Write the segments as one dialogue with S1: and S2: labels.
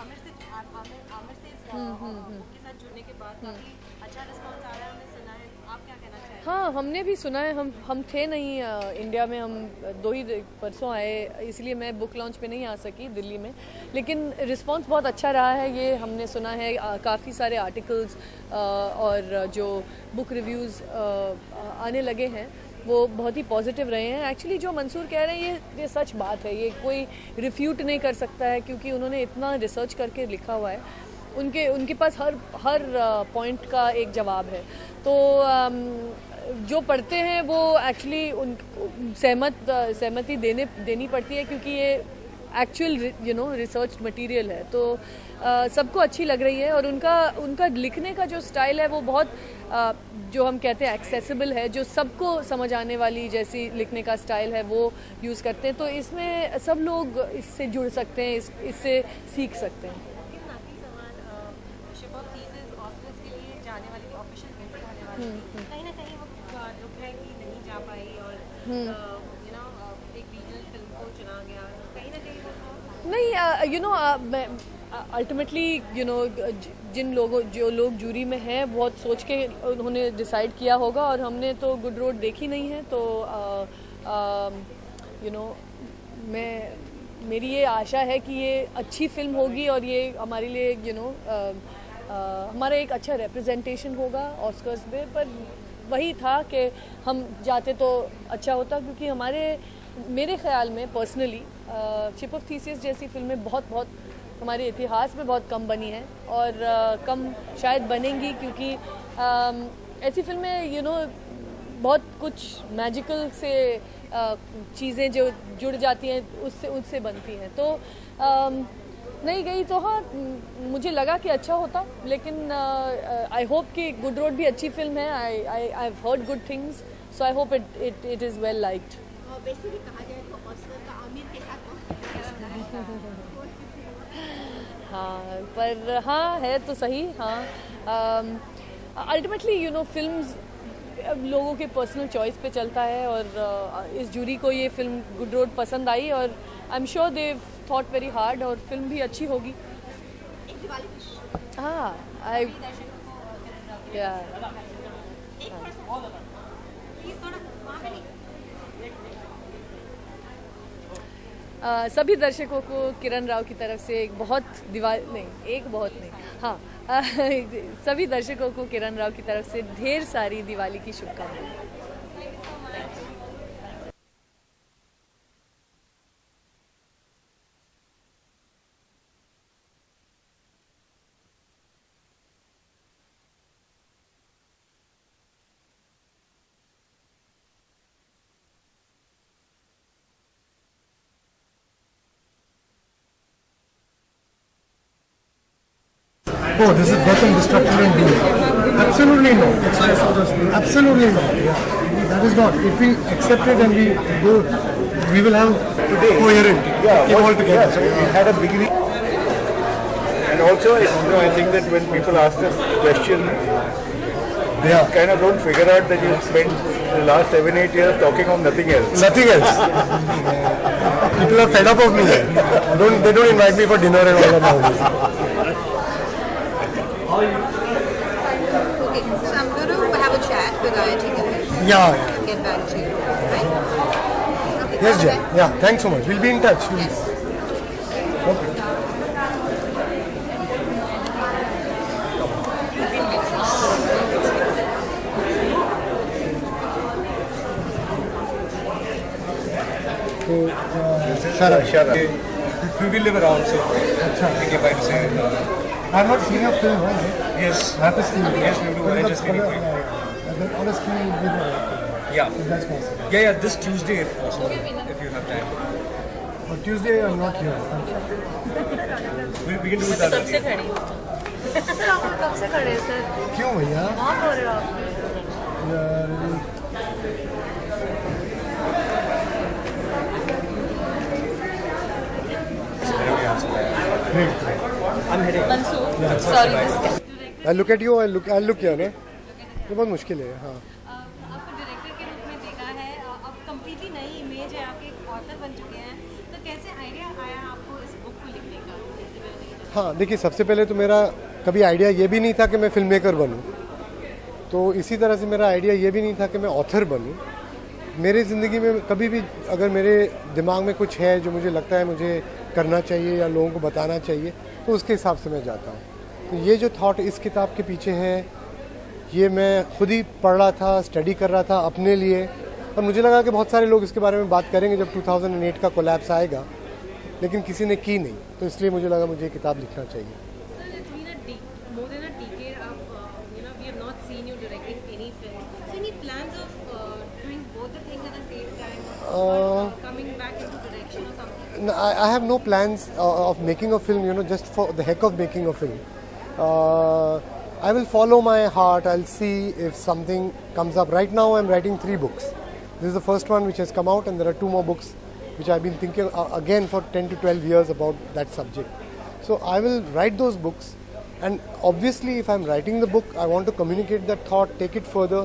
S1: आमिर से इस बुक के साथ जुड़ने के बाद काफी अच्छा रिस्पांस आ रहा है, हमने सुना है। आप क्या कहना चाहेंगे?
S2: हाँ, हमने भी सुना है। हम थे नहीं इंडिया में, हम 2 ही परसों आए, इसलिए मैं बुक लॉन्च पे नहीं आ सकी दिल्ली में, लेकिन रिस्पांस बहुत अच्छा रहा है। ये हमने सुना है, काफ़ी सारे आर्टिकल्स और जो बुक रिव्यूज़ आने लगे हैं वो बहुत ही पॉजिटिव रहे हैं। एक्चुअली जो मंसूर कह रहे हैं ये सच बात है, ये कोई रिफ्यूट नहीं कर सकता है, क्योंकि उन्होंने इतना रिसर्च करके लिखा हुआ है। उनके पास हर पॉइंट का एक जवाब है। तो जो पढ़ते हैं वो एक्चुअली उन सहमति देनी पड़ती है, क्योंकि ये एक्चुअल रिसर्च मटेरियल है। तो सबको अच्छी लग रही है, और उनका लिखने का जो स्टाइल है वो बहुत जो हम कहते हैं एक्सेसिबल है, जो सबको समझ आने वाली जैसी लिखने का स्टाइल है वो यूज़ करते हैं। तो इसमें सब लोग इससे जुड़ सकते हैं, इससे सीख सकते हैं।
S1: कहीं ना कहीं वो दुख है कि नहीं जा पाई, और एक रीजनल फिल्म को चुना गया, कहीं ना कहीं वो
S2: नहीं। अल्टीमेटली जो लोग जूरी में हैं बहुत सोच के उन्होंने डिसाइड किया होगा, और हमने तो गुड रोड देखी नहीं है। तो मेरी ये आशा है कि ये अच्छी फिल्म होगी, और ये हमारे लिए हमारा एक अच्छा रिप्रेजेंटेशन होगा ऑस्कर्स में। पर वही था कि हम जाते तो अच्छा होता, क्योंकि मेरे ख्याल में पर्सनली शिप ऑफ थीसिस जैसी फिल्में बहुत हमारे इतिहास में बहुत कम बनी हैं, और कम शायद बनेंगी, क्योंकि ऐसी फिल्में बहुत कुछ मैजिकल से चीज़ें जो जुड़ जाती हैं उससे बनती हैं। तो नहीं गई तो हाँ, मुझे लगा कि अच्छा होता, लेकिन आई होप कि गुड रोड भी अच्छी फिल्म है। I have heard good things, so I hope it is well liked.
S3: Basically कहा जाए तो ऑस्कर का आमिर के साथ
S2: हाँ, पर हाँ है तो सही। हाँ, अल्टीमेटली फिल्म्स लोगों के पर्सनल चॉइस पे चलता है, और इस जूरी को ये फिल्म गुड रोड पसंद आई, और I am sure they thought very hard, और फिल्म भी अच्छी होगी। हाँ, सभी दर्शकों को किरण राव की तरफ से सभी दर्शकों को किरण राव की तरफ से ढेर सारी दिवाली की शुभकामनाएं।
S4: Oh, this is birth and destruction and doom. Absolutely no. Absolutely no. Yeah. That is not. If we accept it and we go, we will have coherent. Yeah, all together.
S5: Yeah, so it had a beginning. And also, I think that when people ask this question, they kind of don't figure out that you spent the last 7-8 years talking of nothing else.
S4: Nothing else. People are fed up of me. They don't invite me for dinner and all that nowadays.
S3: Okay, so I'm going to have a chat with Ayati and
S4: Yeah.
S3: get back to you, right? Okay,
S4: Yes, Jay. Yeah, thanks so much. We'll be in touch.
S3: Yes.
S4: Okay.
S5: Sharad.
S6: We will live around, so I think if I say
S4: I have not seen your film, right?
S6: yes,
S4: I have to see it.
S6: yes, we will do arrange a screening for you.
S4: On a screen with
S6: Yeah,
S4: if that's possible.
S6: yeah, this Tuesday if possible, if you have time.
S4: On Tuesday I'm not here.
S6: We can do it that
S2: कब से
S6: way.
S2: खड़ी हो? Sir आप कब से खड़े हैं sir?
S4: क्यों भैया?
S2: कहाँ हो रहे हो आप? Mansoor, sorry.
S4: I'll look at you. I'll look here, ना? ये बहुत मुश्किल है, हाँ.
S1: आपको डायरेक्टर के रूप में देखा है, अब कम्प्लीटली नई इमेज है, आप एक ऑथर बन चुके हैं, तो कैसे आइडिया आया आपको इस बुक को लिखने का?
S4: हाँ देखिए, सबसे पहले तो मेरा कभी आइडिया ये भी नहीं था कि मैं फिल्म मेकर बनूँ, तो इसी तरह से मेरा आइडिया ये भी नहीं था कि मैं ऑथर बनूँ। मेरे ज़िंदगी में कभी भी अगर मेरे दिमाग में कुछ है जो मुझे लगता है मुझे करना चाहिए या लोगों को बताना चाहिए, तो उसके हिसाब से मैं जाता हूँ। तो ये जो थॉट इस किताब के पीछे है, ये मैं खुद ही पढ़ रहा था, स्टडी कर रहा था अपने लिए, और मुझे लगा कि बहुत सारे लोग इसके बारे में बात करेंगे जब 2008 का कोलैप्स आएगा, लेकिन किसी ने की नहीं, तो इसलिए मुझे लगा मुझे ये किताब लिखना चाहिए।
S1: Sir, it's been more than a decade of, we have not seen you directing any film. So any plans of doing both the things at the same time, or coming back into direction or something?
S4: No, I have no plans of making a film, just for the heck of making a film. I will follow my heart. I'll see if something comes up. Right now, I'm writing 3 books. This is the first one which has come out, and there are 2 more books which I've been thinking again for 10 to 12 years about that subject. So I will write those books, and obviously if I'm writing the book, I want to communicate that thought, take it further.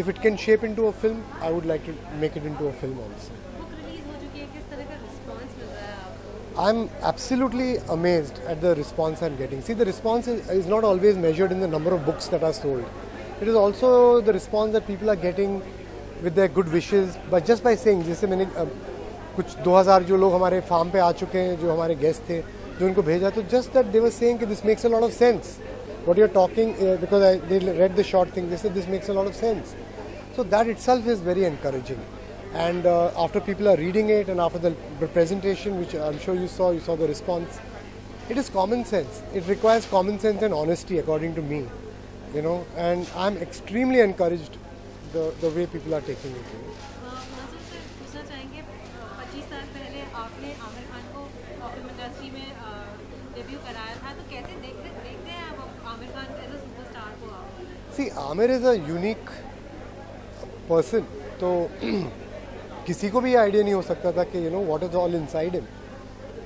S4: If it can shape into a film, I would like to make it into a film also.
S1: Book release हो चुकी है, किस तरह का response मिल रहा है आपको?
S4: I'm absolutely amazed at the response I'm getting. See, the response is not always measured in the number of books that are sold. It is also the response that people are getting with their good wishes, but just by saying, जैसे मैंने कुछ 2000 जो लोग हमारे farm पे आ चुके हैं, जो हमारे गेस्ट थे, जो उनको भेजा, तो just that they were saying that this makes a lot of sense. What you're talking, because they read the short thing, they said this makes a lot of sense. So that itself is very encouraging. And after people are reading it, and after the presentation, which I'm sure you saw the response, it is common sense. It requires common sense and honesty, according to me, and I'm extremely encouraged the way people are taking it.
S1: Mansoor sir, पूछना चाहेंगे 25 साल पहले आपने आमिर खान को film industry में debut कराया था, तो कैसे देखते हैं आप Aamir Khan as a superstar को आप?
S4: See, Amir is a unique person. तो किसी को भी ये आइडिया नहीं हो सकता था कि what is all inside him.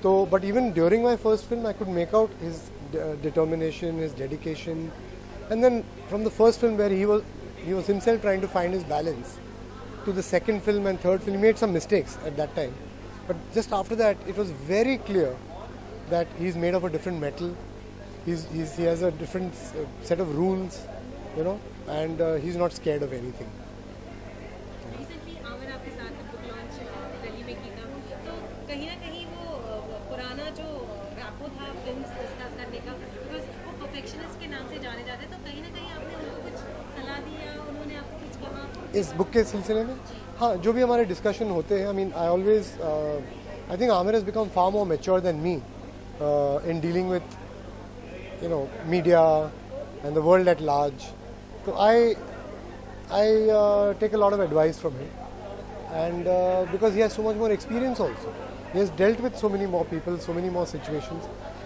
S4: तो but even during my first film, I could make out his determination, his dedication, and then from the first film where he was himself trying to find his balance, to the second film and third film, he made some mistakes at that time. But just after that, it was very clear that he's made of a different metal. He has a different set of rules, and he's not scared of anything.
S1: Recently Aamir आपके साथ book launch Delhi में की था, तो कहीं ना कहीं वो पुराना जो रैपो था फिल्म्स डिस्कस करने का, बिकॉज वो परफेक्शनिस्ट के नाम से जाने जाते, तो कहीं ना कहीं आपने उनको कुछ सलाह दी या उन्होंने आपको कुछ कहा
S4: इस बुक के सिलसिले में? हाँ, जो भी हमारे डिस्कशन होते हैं, I think Amir has become far more mature than me in dealing with media and the world at large. So I take a lot of advice from him, and because he has so much more experience also. He has dealt with so many more people, so many more situations.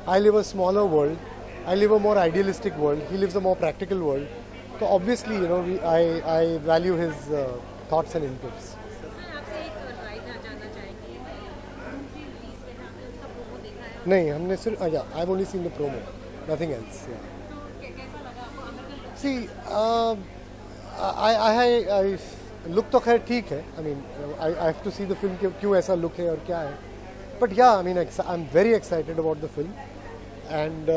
S4: I live a smaller world. I live a more idealistic world. He lives a more practical world. So obviously, I value his thoughts and inputs.
S1: Sir आपसे एक राय जानना चाहेंगे, movie release में आपने उसका promo देखा है,
S4: नहीं, हमने सिर्फ I've only seen the promo, nothing else. Yeah.
S1: तो कैसा लगा आपको आमिर का लुक?
S4: See, I look तो खैर ठीक है. I have to see the film क्यों ऐसा look है और क्या है. But yeah, I'm very excited about the film, and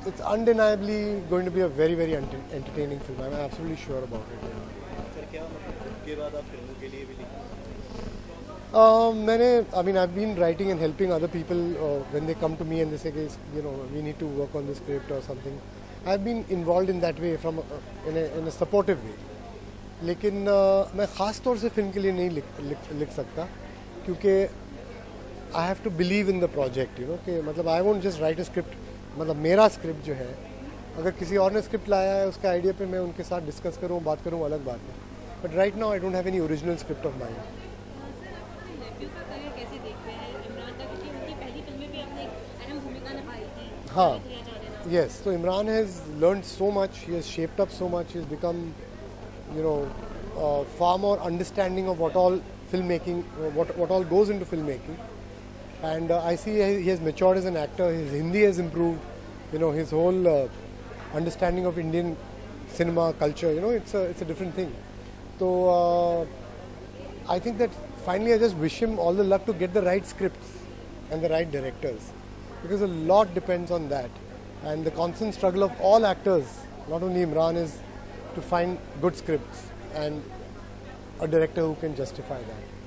S4: it's undeniably going to be a very, very entertaining film. I'm absolutely sure about it. I've been writing and helping other people when they come to me and they say, we need to work on this script or something. I've been involved in that way in a supportive way. लेकिन मैं ख़ास तौर से film के लिए नहीं लिख सकता, क्योंकि I have to believe in the project, कि I won't just write a script. मेरा स्क्रिप्ट जो है, अगर किसी और ने स्क्रिप्ट लाया है, उसका आइडिया पे मैं उनके साथ डिस्कस करूँ, बात करूँ, अलग बात है. But right now I don't have any original script of mine.
S1: Sir आप अपने नेफ्यू का करियर कैसे देखते हैं, इमरान का, क्योंकि उनकी पहली फिल्म में भी आपने एक अहम भूमिका निभाई थी.
S4: हाँ, yes. So Imran has learned so much. He has shaped up so much. He has become, far more understanding of what all filmmaking, what all goes into filmmaking. And I see he has matured as an actor. His Hindi has improved. His whole understanding of Indian cinema culture. It's a different thing. So I think that finally I just wish him all the luck to get the right scripts and the right directors. because a lot depends on that. And the constant struggle of all actors, not only Imran, is to find good scripts and a director who can justify that.